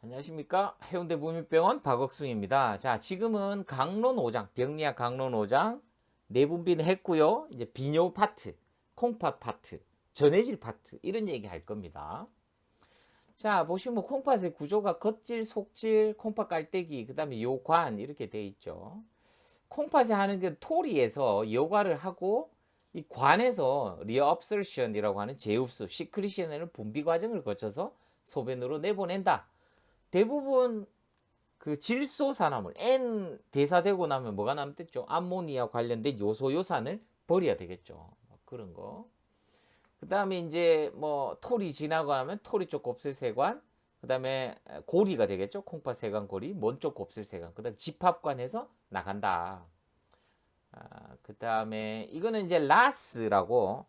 안녕하십니까. 해운대 무민병원 박억승입니다. 자, 지금은 강론 5장, 병리학 강론 5장 내분비는 했고요. 이제 비뇨 파트, 콩팥 파트, 전해질 파트 이런 얘기 할 겁니다. 자, 보시면 콩팥의 구조가 겉질, 속질, 콩팥 깔때기, 그 다음에 요관 이렇게 돼 있죠. 콩팥에 하는 그 토리에서 여과를 하고 이 관에서 리업설션이라고 하는 제흡수, 시크리션을 분비 과정을 거쳐서 소변으로 내보낸다. 대부분 그 질소산화물 N 대사되고 나면 뭐가 남겠죠? 암모니아 관련된 요소 요산을 버려야 되겠죠. 그런 거. 그 다음에 이제 뭐 토리 지나고 나면 토리 쪽 곱슬세관, 그 다음에 고리가 되겠죠. 콩팥 세관 고리, 먼 쪽 곱슬세관, 그 다음에 집합관에서 나간다. 그 다음에 이거는 이제 라스라고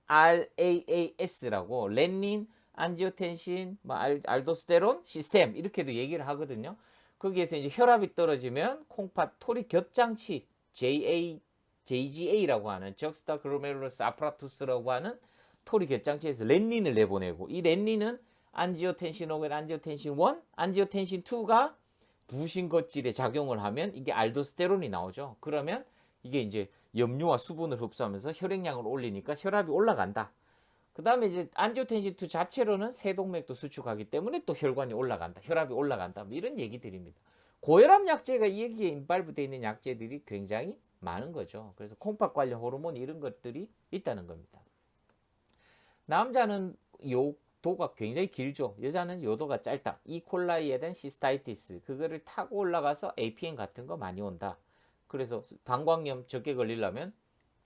RAAS라고 렌닌, 안지오텐신, 뭐 알도스테론 시스템 이렇게도 얘기를 하거든요. 거기에서 이제 혈압이 떨어지면 콩팥 토리 곁장치 JGA라고 하는 적스타 글로메룰러스 아프라투스라고 하는 토리 곁장치에서 렌닌을 내보내고 이 렌닌은 안지오텐신 5, 안지오텐신 1, 안지오텐신 2가 부신거질에 작용을 하면 이게 알도스테론이 나오죠. 그러면 이게 이제 염료와 수분을 흡수하면서 혈액량을 올리니까 혈압이 올라간다. 그 다음에 이제 안지오텐신2 자체로는 세동맥도 수축하기 때문에 또 혈관이 올라간다. 혈압이 올라간다. 뭐 이런 얘기들입니다. 고혈압 약제가 여기에 인발부되어 있는 약제들이 굉장히 많은 거죠. 그래서 콩팥 관련 호르몬 이런 것들이 있다는 겁니다. 남자는 요도가 굉장히 길죠. 여자는 요도가 짧다. 이콜라이에 대한 시스타이티스 그거를 타고 올라가서 APN 같은 거 많이 온다. 그래서 방광염 적게 걸리려면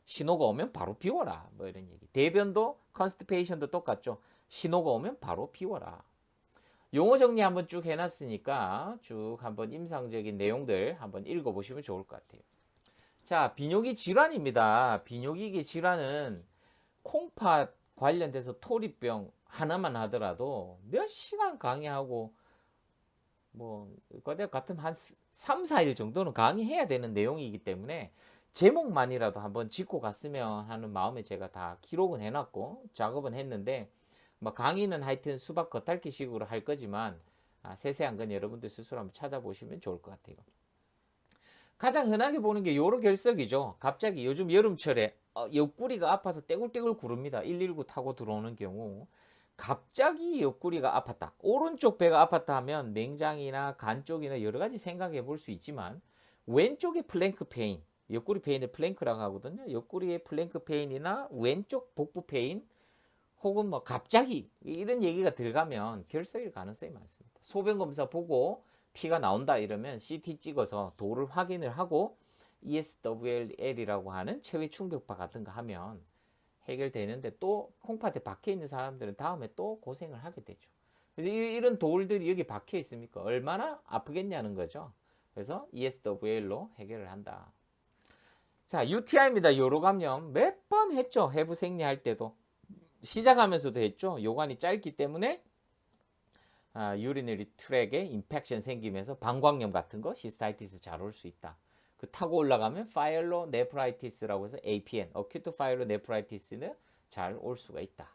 신호가 오면 바로 비워라. 뭐 이런 얘기. 대변도 컨스티페이션도 똑같죠. 신호가 오면 바로 비워라. 용어 정리 한번 쭉 해놨으니까 쭉 한번 임상적인 내용들 한번 읽어보시면 좋을 것 같아요. 자, 비뇨기 질환입니다. 비뇨기계 질환은 콩팥 관련돼서 토리병 하나만 하더라도 몇 시간 강의하고 뭐 같은 한 3, 4일 정도는 강의해야 되는 내용이기 때문에 제목만이라도 한번 짚고 갔으면 하는 마음에 제가 다 기록은 해놨고 작업은 했는데 뭐 강의는 하여튼 수박 겉핥기 식으로 할 거지만 세세한 건 여러분들 스스로 한번 찾아보시면 좋을 것 같아요. 가장 흔하게 보는 게 요로 결석이죠. 갑자기 요즘 여름철에 옆구리가 아파서 떼굴떼굴 구릅니다. 119 타고 들어오는 경우 갑자기 옆구리가 아팠다. 오른쪽 배가 아팠다 하면 맹장이나 간 쪽이나 여러 가지 생각해 볼 수 있지만 왼쪽의 플랭크 페인, 옆구리 페인을 플랭크라고 하거든요. 옆구리의 플랭크 페인이나 왼쪽 복부 페인 혹은 뭐 갑자기 이런 얘기가 들어가면 결석일 가능성이 많습니다. 소변 검사 보고 피가 나온다 이러면 CT 찍어서 도를 확인을 하고 ESWL이라고 하는 체외 충격파 같은 거 하면 해결되는데 또 콩팥에 박혀 있는 사람들은 다음에 또 고생을 하게 되죠. 그래서 이런 돌들이 여기 박혀 있으니까 얼마나 아프겠냐는 거죠. 그래서 ESWL로 해결을 한다. 자, UTI입니다. 요로 감염 몇 번 했죠. 해부 생리할 때도 시작하면서도 했죠. 요관이 짧기 때문에 유리너리 트랙에 인펙션 생기면서 방광염 같은 거 시스타이티스 잘 올 수 있다. 그 타고 올라가면 파이로 네프라이티스라고 해서 APN, 어큐트 파이로 네프라이티스는 잘 올 수가 있다.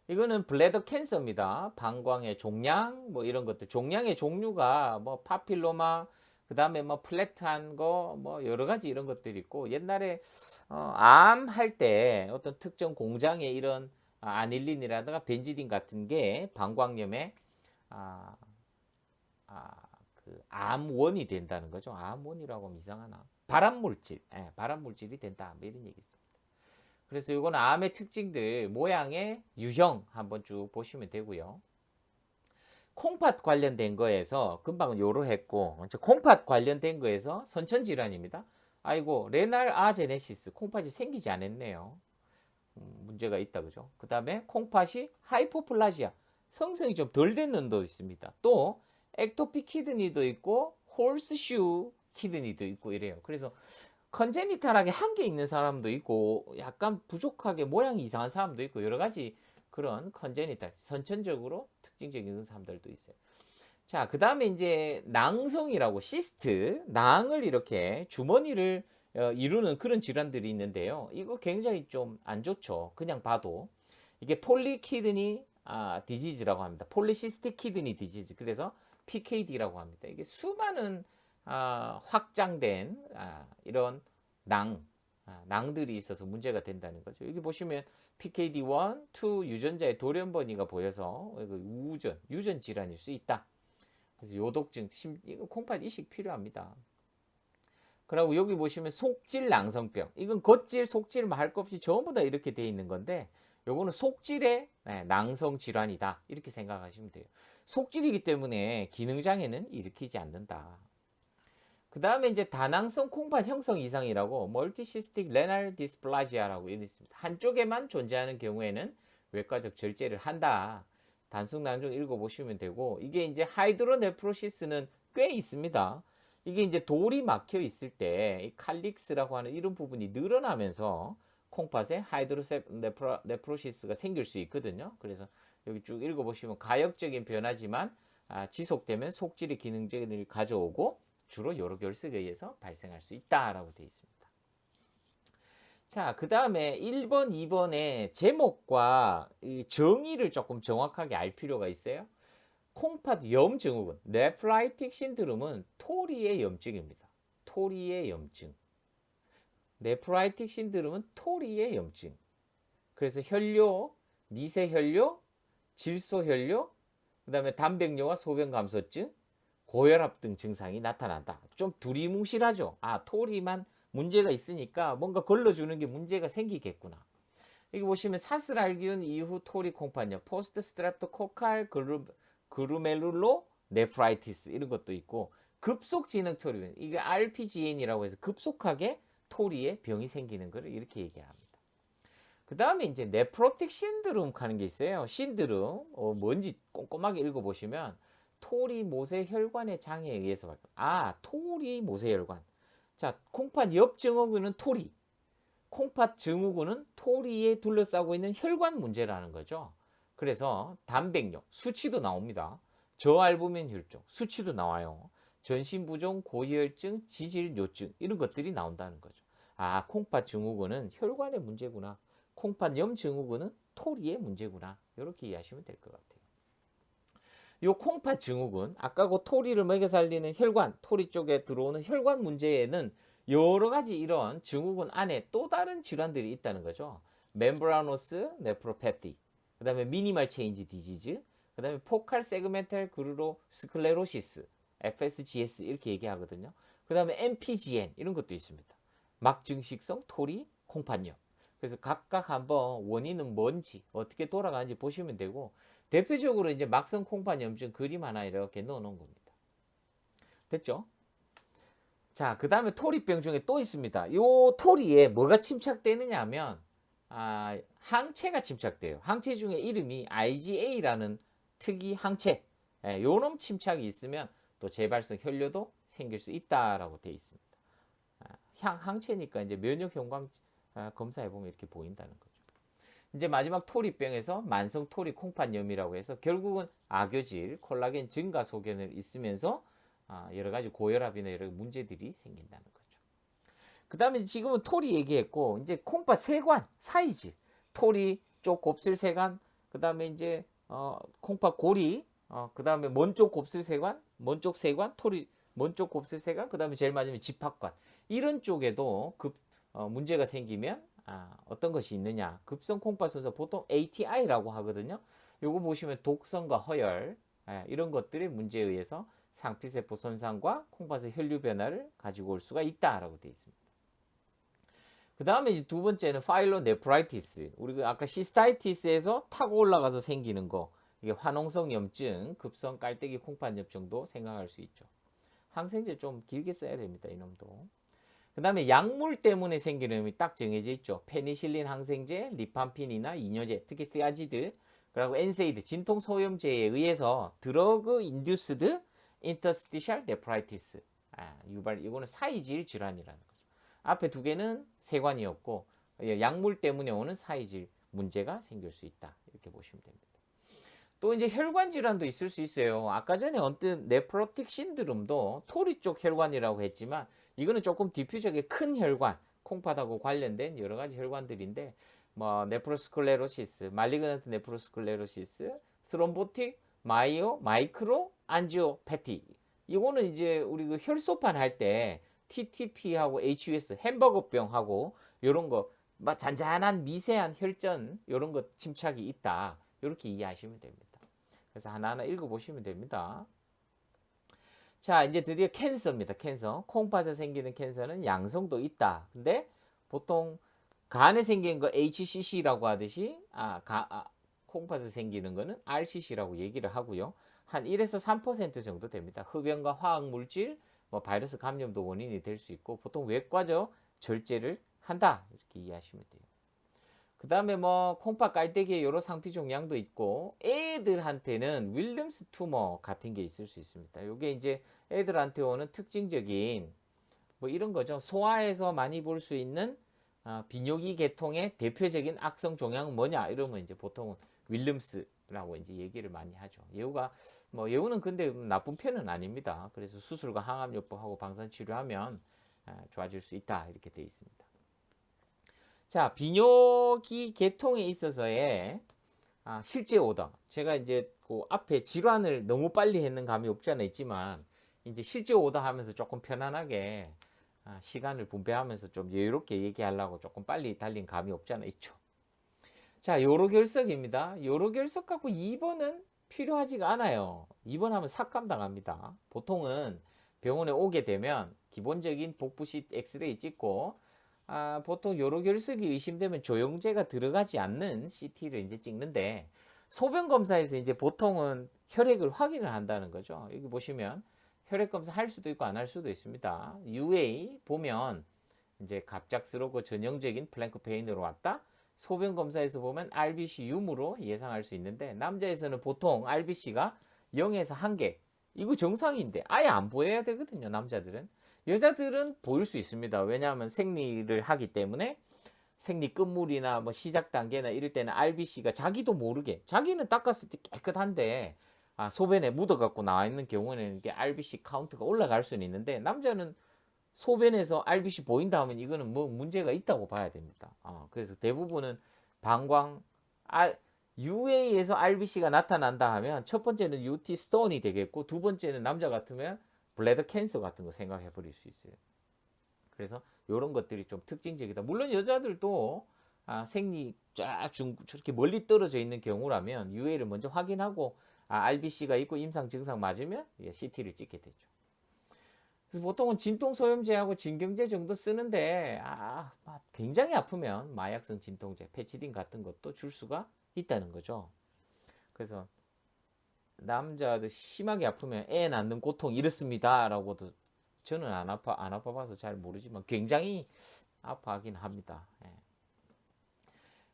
이거는 블래더 캔서입니다. 방광의 종양 뭐 이런 것들. 종양의 종류가 뭐 파필로마 그다음에 뭐 플랫한 거 뭐 여러 가지 이런 것들이 있고 옛날에 암 할 때 어떤 특정 공장의 이런 아닐린이라든가 벤지딘 같은 게 방광염에 아, 그 암원이 된다는 거죠. 암원이라고 하면 이상하나? 발암물질, 발암물질이 된다. 뭐 이런 얘기 있습니다. 그래서 이거는 암의 특징들, 모양의 유형 한번 쭉 보시면 되고요. 콩팥 관련된 거에서 금방은 요로 했고, 콩팥 관련된 거에서 선천질환입니다. 아이고, 레날 아제네시스, 콩팥이 생기지 않았네요. 문제가 있다, 그죠? 그 다음에 콩팥이 하이포플라지아, 성성이 좀 덜 된 눈도 있습니다. 또 액토피 키드니도 있고 홀스슈 키드니도 있고 이래요. 그래서 컨제니탈하게 한 개 있는 사람도 있고 약간 부족하게 모양이 이상한 사람도 있고 여러 가지 그런 컨제니탈 선천적으로 특징적인 사람들도 있어요. 자, 그 다음에 이제 낭성이라고 시스트, 낭을 이렇게 주머니를 이루는 그런 질환들이 있는데요. 이거 굉장히 좀 안 좋죠. 그냥 봐도. 이게 폴리키드니 디지즈라고 합니다. 폴리시스틱 키드니 디지즈. 그래서 PKD라고 합니다. 이게 수많은 확장된 이런 낭들이 있어서 문제가 된다는 거죠. 여기 보시면 PKD1, 2 유전자의 돌연변이가 보여서 유전 질환일 수 있다. 그래서 요독증, 이거 콩팥 이식 필요합니다. 그리고 여기 보시면 속질 낭성병. 이건 겉질, 속질 할 것 없이 전부 다 이렇게 돼 있는 건데, 요거는 속질의 낭성 질환이다. 이렇게 생각하시면 돼요. 속질이기 때문에 기능장애는 일으키지 않는다. 그 다음에 이제 다낭성 콩팥 형성 이상이라고 멀티시스틱 레날 디스플라지아라고 있습니다. 한쪽에만 존재하는 경우에는 외과적 절제를 한다. 단순 난중 읽어보시면 되고, 이게 이제 하이드로네프로시스는 꽤 있습니다. 이게 이제 돌이 막혀 있을 때 이 칼릭스라고 하는 이런 부분이 늘어나면서 콩팥에 하이드로네프로시스가 생길 수 있거든요. 그래서 여기 쭉 읽어보시면 가역적인 변화지만 지속되면 속질의 기능적을 가져오고 주로 여러 결석에 의해서 발생할 수 있다라고 되어 있습니다. 자, 그 다음에 1번, 2번의 제목과 정의를 조금 정확하게 알 필요가 있어요. 콩팥 염 증후군, 네프라이틱 신드롬은 토리의 염증입니다. 토리의 염증. 네프라이틱 신드롬은 토리의 염증. 그래서 혈뇨, 미세혈뇨, 질소혈뇨, 그 다음에 단백뇨와 소변 감소증, 고혈압 등 증상이 나타난다. 좀 두리뭉실하죠. 토리만 문제가 있으니까 뭔가 걸러주는 게 문제가 생기겠구나. 여기 보시면 사스랄기온 이후 토리 콩팥염, 포스트 스트랩토코칼 그루멜룰로 네프라이티스 이런 것도 있고, 급속 진행 토리, 이게 RPGN이라고 해서 급속하게 토리에 병이 생기는 것을 이렇게 얘기합니다. 그 다음에 이제 네프로틱 신드롬 하는 게 있어요. 신드롬 뭔지 꼼꼼하게 읽어보시면 토리 모세 혈관의 장애에 의해서 토리 모세 혈관. 자, 콩팥 옆 증후군은 토리, 콩팥 증후군은 토리에 둘러싸고 있는 혈관 문제라는 거죠. 그래서 단백뇨, 수치도 나옵니다. 저알부민 혈종, 수치도 나와요. 전신부종, 고혈증, 지질뇨증 이런 것들이 나온다는 거죠. 콩팥 증후군은 혈관의 문제구나. 콩팥 염 증후군은 토리의 문제구나. 이렇게 이해하시면 될 것 같아요. 요 콩팥 증후군, 아까 그 토리를 먹여 살리는 혈관, 토리 쪽에 들어오는 혈관 문제에는 여러 가지 이런 증후군 안에 또 다른 질환들이 있다는 거죠. 멤브라노스 네프로패티, 그 다음에 미니멀 체인지 디지즈, 그 다음에 포칼 세그멘탈 그루로 스클레로시스, FSGS 이렇게 얘기하거든요. 그 다음에 MPGN 이런 것도 있습니다. 막증식성 토리 콩팥염. 그래서 각각 한번 원인은 뭔지 어떻게 돌아가는지 보시면 되고, 대표적으로 이제 막성 콩팥 염증 그림 하나 이렇게 넣어 놓은 겁니다. 됐죠? 자, 그 다음에 토리병 중에 또 있습니다. 요 토리에 뭐가 침착되느냐 하면 항체가 침착돼요. 항체 중에 이름이 IgA라는 특이 항체. 요놈 침착이 있으면 또 재발성 혈뇨도 생길 수 있다라고 되어 있습니다. 항체니까 이제 면역 형광 검사해 보면 이렇게 보인다는 거죠. 이제 마지막 토리병에서 만성 토리 콩팥염이라고 해서 결국은 악효질, 콜라겐 증가 소견을 있으면서 여러 가지 고혈압이나 여러 문제들이 생긴다는 거죠. 그 다음에 지금은 토리 얘기했고, 이제 콩팥 세관, 사이질, 토리 쪽 곱슬 세관, 그 다음에 이제 콩팥 고리, 그 다음에 먼 쪽 곱슬 세관, 먼 쪽 세관, 토리 먼 쪽 곱슬 세관, 그 다음에 제일 마지막에 집합관, 이런 쪽에도 문제가 생기면 어떤 것이 있느냐. 급성 콩팥 손상, 보통 ATI라고 하거든요. 요거 보시면 독성과 허열, 이런 것들의 문제에 의해서 상피세포 손상과 콩팥의 혈류 변화를 가지고 올 수가 있다라고 되어 있습니다. 그 다음에 이제 두 번째는 파일로네프라이티스. 우리가 아까 시스타이티스에서 타고 올라가서 생기는 거, 이게 화농성 염증, 급성 깔때기 콩팥염 정도 생각할 수 있죠. 항생제 좀 길게 써야 됩니다, 이놈도. 그 다음에 약물 때문에 생기는 놈이 딱 정해져 있죠. 페니실린 항생제, 리팜핀이나 이뇨제, 특히 티아지드, 그리고 엔세이드, 진통소염제에 의해서 드러그 인듀스드 인터스티셜 네프라이티스, 유발, 이거는 사이질 질환이라는 거죠. 앞에 두 개는 세관이었고, 약물 때문에 오는 사이질 문제가 생길 수 있다. 이렇게 보시면 됩니다. 또 이제 혈관 질환도 있을 수 있어요. 아까 전에 언뜻 네프로틱 신드롬도 토리 쪽 혈관이라고 했지만, 이거는 조금 디퓨저하게 큰 혈관, 콩팥하고 관련된 여러 가지 혈관들인데, 뭐 네프로스클레로시스, 말리그넌트 네프로스클레로시스, 스롬보틱, 마이크로 안지오패티. 이거는 이제 우리 그 혈소판 할 때 TTP하고 HUS 햄버거병하고 요런 거 막 잔잔한 미세한 혈전 요런 거 침착이 있다. 이렇게 이해하시면 됩니다. 그래서 하나하나 읽어보시면 됩니다. 자, 이제 드디어 캔서입니다. 캔서. 콩팥에 생기는 캔서는 양성도 있다. 근데 보통 간에 생긴 거 HCC라고 하듯이 콩팥에 생기는 거는 RCC라고 얘기를 하고요. 한 1에서 3% 정도 됩니다. 흡연과 화학 물질, 뭐 바이러스 감염도 원인이 될 수 있고 보통 외과적 절제를 한다. 이렇게 이해하시면 돼요. 그 다음에 뭐 콩팥 깔때기에 여러 상피 종양도 있고 애들한테는 윌름스 투머 같은 게 있을 수 있습니다. 이게 이제 애들한테 오는 특징적인 뭐 이런 거죠. 소아에서 많이 볼 수 있는 비뇨기 계통의 대표적인 악성 종양은 뭐냐 이러면 이제 보통은 윌름스라고 이제 얘기를 많이 하죠. 예후는 근데 나쁜 편은 아닙니다. 그래서 수술과 항암요법하고 방사치료하면 좋아질 수 있다 이렇게 되어 있습니다. 자, 비뇨기 계통에 있어서의 실제 오더. 제가 이제 그 앞에 질환을 너무 빨리 했는 감이 없지 않아 있지만 이제 실제 오더 하면서 조금 편안하게 시간을 분배하면서 좀 여유롭게 얘기하려고 조금 빨리 달린 감이 없지 않아 있죠. 자, 요로결석입니다. 요로결석 갖고 2번은 필요하지가 않아요. 2번 하면 삭감당합니다. 보통은 병원에 오게 되면 기본적인 복부시 엑스레이 찍고 보통 요로결석이 의심되면 조영제가 들어가지 않는 CT를 이제 찍는데 소변 검사에서 이제 보통은 혈액을 확인을 한다는 거죠. 여기 보시면 혈액 검사 할 수도 있고 안 할 수도 있습니다. UA 보면 이제 갑작스럽고 전형적인 플랭크 페인으로 왔다. 소변 검사에서 보면 RBC 유무로 예상할 수 있는데 남자에서는 보통 RBC가 0에서 1개. 이거 정상인데 아예 안 보여야 되거든요. 남자들은. 여자들은 보일 수 있습니다. 왜냐하면 생리를 하기 때문에 생리 끝물이나 뭐 시작 단계나 이럴 때는 RBC가 자기도 모르게 자기는 닦았을 때 깨끗한데 소변에 묻어갖고 나와 있는 경우에는 이게 RBC 카운트가 올라갈 수는 있는데 남자는 소변에서 RBC 보인다 하면 이거는 뭐 문제가 있다고 봐야 됩니다. 그래서 대부분은 방광 UA에서 RBC가 나타난다 하면 첫 번째는 UT 스톤이 되겠고 두 번째는 남자 같으면 블래더 캔서 같은 거 생각해 버릴 수 있어요. 그래서 이런 것들이 좀 특징적이다. 물론 여자들도 생리 쫙 저렇게 멀리 떨어져 있는 경우라면 UA를 먼저 확인하고 RBC가 있고 임상 증상 맞으면 CT를 찍게 되죠. 그래서 보통은 진통소염제하고 진경제 정도 쓰는데 굉장히 아프면 마약성 진통제, 페치딘 같은 것도 줄 수가 있다는 거죠. 그래서 남자도 심하게 아프면 애 낳는 고통 이렇습니다라고도 저는 안 아파봐서 잘 모르지만 굉장히 아파하긴 합니다.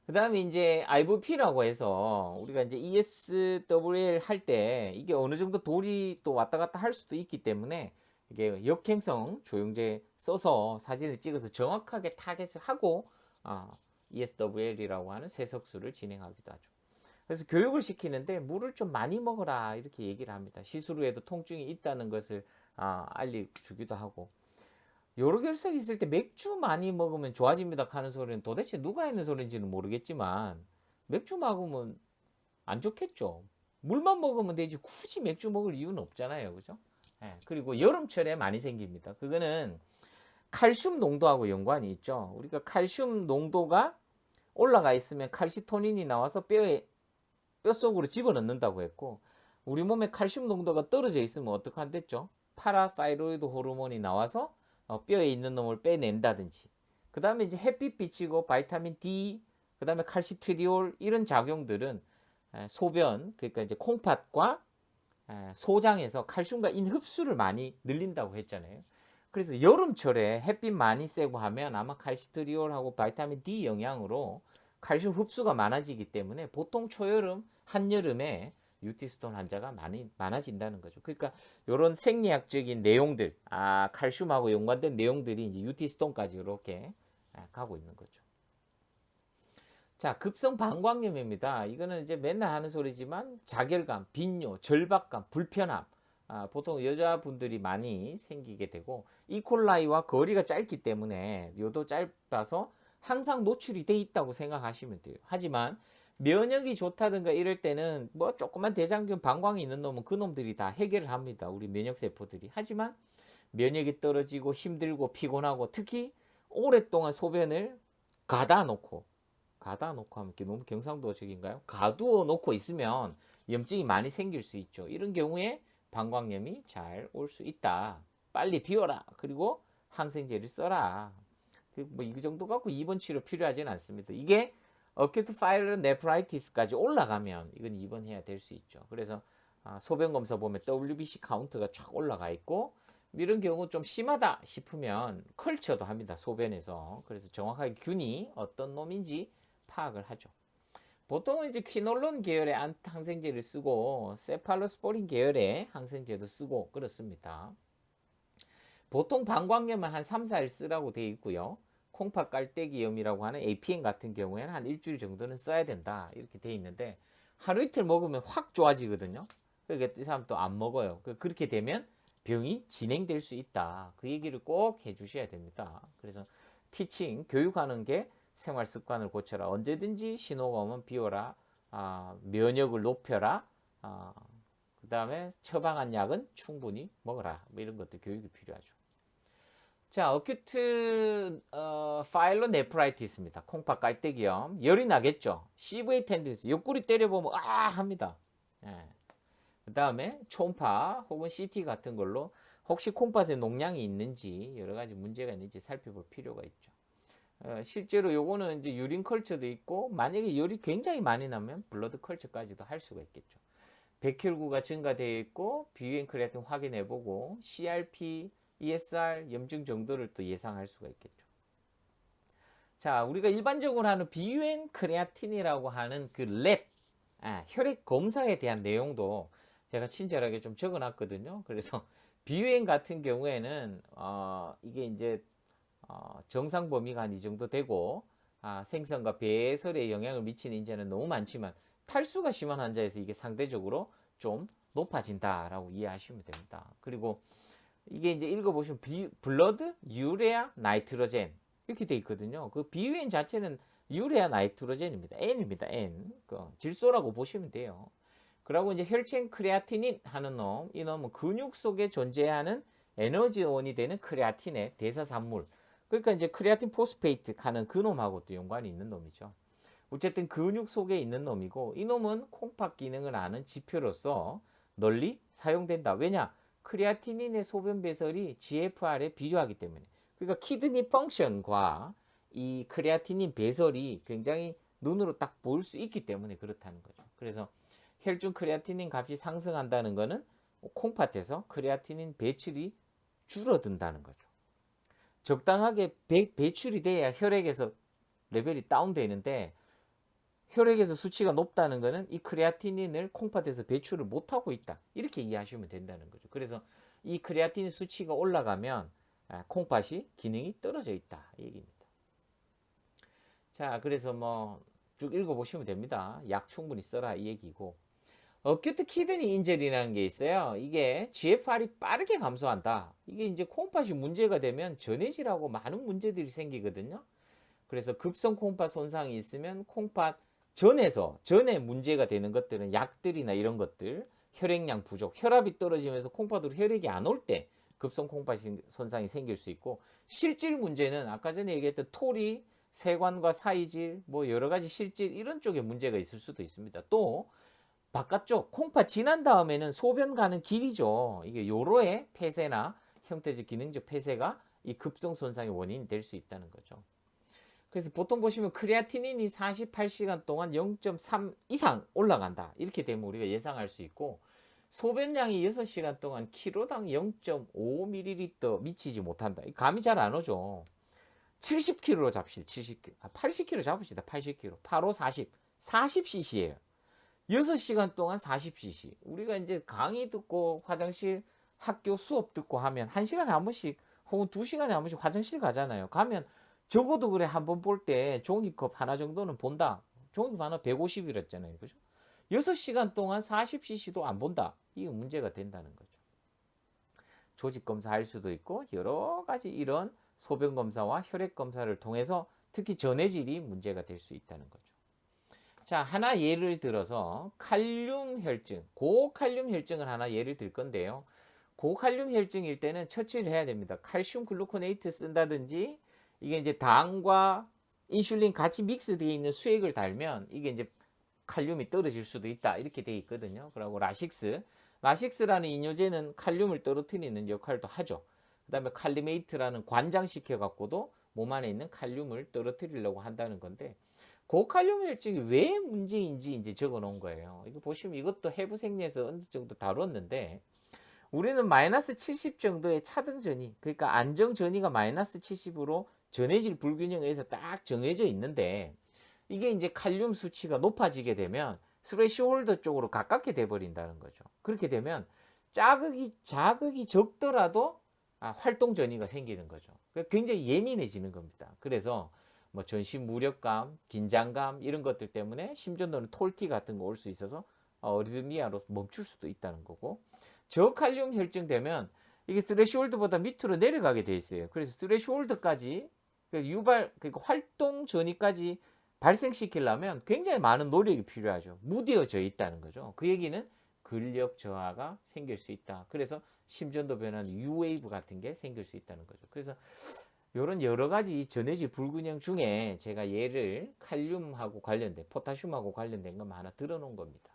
그 다음에 이제 IVP라고 해서 우리가 이제 ESWL 할 때 이게 어느 정도 돌이 또 왔다 갔다 할 수도 있기 때문에 이게 역행성 조영제 써서 사진을 찍어서 정확하게 타겟을 하고 ESWL이라고 하는 세석술을 진행하기도 하죠. 그래서 교육을 시키는데 물을 좀 많이 먹어라 이렇게 얘기를 합니다. 시술 후에도 통증이 있다는 것을 알려주기도 하고 요로결석이 있을 때 맥주 많이 먹으면 좋아집니다 하는 소리는 도대체 누가 하는 소리인지는 모르겠지만 맥주 먹으면 안 좋겠죠. 물만 먹으면 되지 굳이 맥주 먹을 이유는 없잖아요. 그죠? 그리고 여름철에 많이 생깁니다. 그거는 칼슘 농도하고 연관이 있죠. 우리가 칼슘 농도가 올라가 있으면 칼시토닌이 나와서 뼈속으로 집어넣는다고 했고 우리 몸에 칼슘 농도가 떨어져 있으면 어떡한댔죠? 파라타이로이드 호르몬이 나와서 뼈에 있는 놈을 빼낸다든지 그 다음에 이제 햇빛 비치고 바이타민 D 그 다음에 칼시트리올 이런 작용들은 소변 그러니까 이제 콩팥과 소장에서 칼슘과 인 흡수를 많이 늘린다고 했잖아요. 그래서 여름철에 햇빛 많이 쐬고 하면 아마 칼시트리올하고 바이타민 D 영향으로 칼슘 흡수가 많아지기 때문에 보통 초여름, 한여름에 유티스톤 환자가 많아진다는 거죠. 그러니까 이런 생리학적인 내용들, 칼슘하고 연관된 내용들이 이제 유티스톤까지 이렇게 가고 있는 거죠. 자, 급성 방광염입니다. 이거는 이제 맨날 하는 소리지만 자결감, 빈뇨, 절박감, 불편함, 보통 여자분들이 많이 생기게 되고 이콜라이와 거리가 짧기 때문에 요도 짧아서 항상 노출이 돼 있다고 생각하시면 돼요. 하지만 면역이 좋다든가 이럴 때는 뭐 조그만 대장균 방광이 있는 놈은 그 놈들이 다 해결을 합니다. 우리 면역세포들이. 하지만 면역이 떨어지고 힘들고 피곤하고 특히 오랫동안 소변을 가다 놓고 하면 이렇게 너무 경상도적인가요? 가두어 놓고 있으면 염증이 많이 생길 수 있죠. 이런 경우에 방광염이 잘 올 수 있다. 빨리 비워라. 그리고 항생제를 써라. 뭐 이 정도 갖고 입원 치료 필요하지는 않습니다. 이게 어큐트 파일런 네프라이티스까지 올라가면 이건 입원해야 될 수 있죠. 그래서 소변 검사 보면 WBC 카운트가 쫙 올라가 있고 이런 경우 좀 심하다 싶으면 컬처도 합니다. 소변에서. 그래서 정확하게 균이 어떤 놈인지 파악을 하죠. 보통은 이제 퀴놀론 계열의 항생제를 쓰고 세팔로스포린 계열의 항생제도 쓰고 그렇습니다. 보통 방광염은 한 3, 4일 쓰라고 되어 있고요. 콩팥 깔때기염이라고 하는 APN 같은 경우에는 한 일주일 정도는 써야 된다 이렇게 되어 있는데 하루 이틀 먹으면 확 좋아지거든요. 그러니까 이 사람 또 안 먹어요. 그렇게 되면 병이 진행될 수 있다. 그 얘기를 꼭 해주셔야 됩니다. 그래서 티칭, 교육하는 게 생활 습관을 고쳐라. 언제든지 신호가 오면 비워라. 면역을 높여라. 그 다음에 처방한 약은 충분히 먹어라. 뭐 이런 것들 교육이 필요하죠. 자, 어큐트 파일로네프라이티스입니다. 콩팥 깔때기염. 열이 나겠죠. CV 텐den스. 옆구리 때려보면 합니다. 예. 그 다음에 초음파 혹은 CT 같은 걸로 혹시 콩팥에 농양이 있는지 여러 가지 문제가 있는지 살펴볼 필요가 있죠. 실제로 요거는 이제 유린 컬처도 있고 만약에 열이 굉장히 많이 나면 블러드 컬처까지도 할 수가 있겠죠. 백혈구가 증가되어 있고 비유엔 크레아틴 확인해보고 CRP, ESR 염증 정도를 또 예상할 수가 있겠죠. 자, 우리가 일반적으로 하는 비유엔 크레아틴이라고 하는 그 랩, 혈액 검사에 대한 내용도 제가 친절하게 좀 적어놨거든요. 그래서 비유엔 같은 경우에는 이게 이제 정상 범위가 한 이 정도 되고 생선과 배설에 영향을 미치는 인자는 너무 많지만 탈수가 심한 환자에서 이게 상대적으로 좀 높아진다라고 이해하시면 됩니다. 그리고 이게 이제 읽어보시면 블러드 유레아 나이트로젠 이렇게 돼 있거든요. 그 비유엔 자체는 유레아 나이트로젠입니다. N입니다. N. 질소라고 보시면 돼요. 그리고 이제 혈청 크레아티닌 하는 놈, 이 놈은 근육 속에 존재하는 에너지원이 되는 크레아틴의 대사산물. 그러니까 이제 크레아틴 포스페이트 하는 그 놈하고 또 연관이 있는 놈이죠. 어쨌든 근육 속에 있는 놈이고 이 놈은 콩팥 기능을 아는 지표로서 널리 사용된다. 왜냐? 크레아티닌의 소변 배설이 GFR에 비교하기 때문에. 그러니까 키드니 펑션과 이 크레아티닌 배설이 굉장히 눈으로 딱 보일 수 있기 때문에 그렇다는 거죠. 그래서 혈중 크레아티닌 값이 상승한다는 것은 콩팥에서 크레아티닌 배출이 줄어든다는 거죠. 적당하게 배출이 돼야 혈액에서 레벨이 다운되는데 혈액에서 수치가 높다는 것은 이 크레아티닌을 콩팥에서 배출을 못하고 있다. 이렇게 이해하시면 된다는 거죠. 그래서 이 크레아티닌 수치가 올라가면 콩팥이 기능이 떨어져 있다. 이 얘기입니다. 자, 그래서 뭐 쭉 읽어보시면 됩니다. 약 충분히 써라 이 얘기고. 어큐트 키드니 인절이라는 게 있어요. 이게 GFR이 빠르게 감소한다. 이게 이제 콩팥이 문제가 되면 전해질하고 많은 문제들이 생기거든요. 그래서 급성 콩팥 손상이 있으면 콩팥 전에 문제가 되는 것들은 약들이나 이런 것들, 혈액량 부족, 혈압이 떨어지면서 콩팥으로 혈액이 안 올 때 급성 콩팥 손상이 생길 수 있고 실질 문제는 아까 전에 얘기했던 토리, 세관과 사이질, 뭐 여러 가지 실질 이런 쪽에 문제가 있을 수도 있습니다. 또 바깥쪽 콩팥 지난 다음에는 소변 가는 길이죠. 이게 요로의 폐쇄나 형태적 기능적 폐쇄가 이 급성 손상의 원인이 될 수 있다는 거죠. 그래서 보통 보시면 크레아티닌이 48시간 동안 0.3 이상 올라간다. 이렇게 되면 우리가 예상할 수 있고 소변량이 6시간 동안 키로당 0.5ml 미치지 못한다. 감이 잘 안 오죠. 70kg로 잡시다. 70kg. 80kg 잡읍시다. 80kg. 85, 40. 40cc예요. 6시간 동안 40cc. 우리가 이제 강의 듣고 화장실 학교 수업 듣고 하면 1시간에 한 번씩 혹은 2시간에 한 번씩 화장실 가잖아요. 가면 적어도 그래 한 번 볼 때 종이컵 하나 정도는 본다. 종이컵 하나 150이랬잖아요. 그죠? 6시간 동안 40cc도 안 본다. 이게 문제가 된다는 거죠. 조직 검사할 수도 있고 여러 가지 이런 소변 검사와 혈액 검사를 통해서 특히 전해질이 문제가 될 수 있다는 거죠. 자, 하나 예를 들어서 칼륨 혈증, 고칼륨 혈증을 하나 예를 들 건데요. 고칼륨 혈증일 때는 처치를 해야 됩니다. 칼슘 글루코네이트 쓴다든지 이게 이제 당과 인슐린 같이 믹스되어 있는 수액을 달면 이게 이제 칼륨이 떨어질 수도 있다. 이렇게 되어 있거든요. 그리고 라식스라는 이뇨제는 칼륨을 떨어뜨리는 역할도 하죠. 그 다음에 칼리메이트라는 관장시켜 갖고도 몸 안에 있는 칼륨을 떨어뜨리려고 한다는 건데 고칼륨 혈증이 왜 문제인지 이제 적어 놓은 거예요. 이거 보시면 이것도 해부 생리에서 어느 정도 다뤘는데 우리는 마이너스 70 정도의 차등 전이, 그러니까 안정 전이가 마이너스 70으로 전해질 불균형에 의해서 딱 정해져 있는데 이게 이제 칼륨 수치가 높아지게 되면 스레시홀더 쪽으로 가깝게 돼 버린다는 거죠. 그렇게 되면 자극이 적더라도 활동 전이가 생기는 거죠. 굉장히 예민해지는 겁니다. 그래서 뭐 전신 무력감, 긴장감 이런 것들 때문에 심전도는 톨티 같은 거 올 수 있어서 어리드미아로 멈출 수도 있다는 거고, 저칼륨 혈증 되면 이게 스레시홀드보다 밑으로 내려가게 돼 있어요. 그래서 스레시홀드까지 그러니까 활동 전이까지 발생시키려면 굉장히 많은 노력이 필요하죠. 무뎌져 있다는 거죠. 그 얘기는 근력 저하가 생길 수 있다. 그래서 심전도 변화는 U웨이브 같은 게 생길 수 있다는 거죠. 그래서 이런 여러 가지 전해질 불균형 중에 제가 예를 칼륨하고 관련된, 포타슘하고 관련된 것만 하나 들어놓은 겁니다.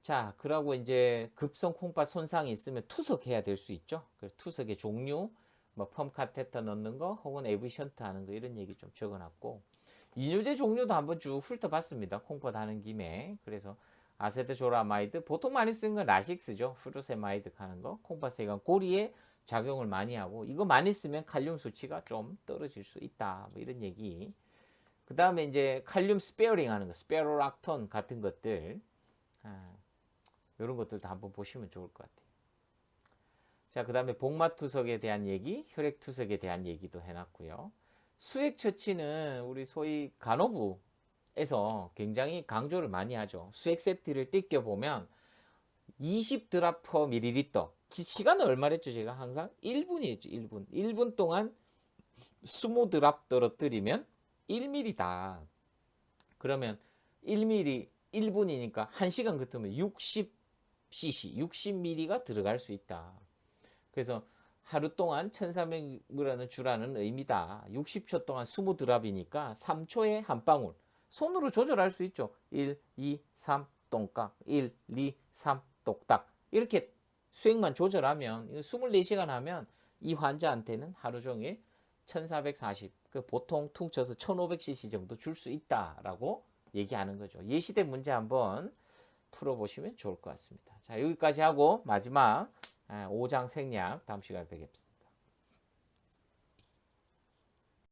자, 그러고 이제 급성 콩팥 손상이 있으면 투석해야 될 수 있죠. 그래서 투석의 종류, 뭐 펌 카테터 넣는 거, 혹은 AV 션트 하는 거 이런 얘기 좀 적어놨고, 이뇨제 종류도 한번 쭉 훑어봤습니다. 콩팥 하는 김에. 그래서 아세트조라마이드, 보통 많이 쓰는 건 라식스죠. 프루세마이드 하는 거, 콩팥세관 고리에 작용을 많이 하고, 이거 많이 쓰면 칼륨 수치가 좀 떨어질 수 있다. 뭐 이런 얘기. 그 다음에 이제 칼륨 스페어링 하는 거, 스페로락톤 같은 것들. 이런 것들도 한번 보시면 좋을 것 같아요. 자, 그 다음에 복막투석에 대한 얘기, 혈액투석에 대한 얘기도 해놨고요. 수액 처치는 우리 소위 간호부에서 굉장히 강조를 많이 하죠. 수액 세트를 뜯겨보면 20 드랍 퍼 밀리리터. 시간은 얼마랬죠? 제가 항상 1분이었죠. 1분. 1분 동안 20 드랍 떨어뜨리면 1ml다. 그러면 1ml 1분이니까 1시간 같으면 60cc, 60ml가 들어갈 수 있다. 그래서 하루 동안 1300ml는 주라는 의미다. 60초 동안 20 드랍이니까 3초에 한 방울. 손으로 조절할 수 있죠. 1, 2, 3, 똥깍. 1, 2, 3, 똑딱. 이렇게 수액만 조절하면 24시간 하면 이 환자한테는 하루 종일 1440, 보통 퉁쳐서 1500cc 정도 줄 수 있다라고 얘기하는 거죠. 예시대 문제 한번 풀어보시면 좋을 것 같습니다. 자, 여기까지 하고 마지막 5장 생략 다음 시간에 뵙겠습니다.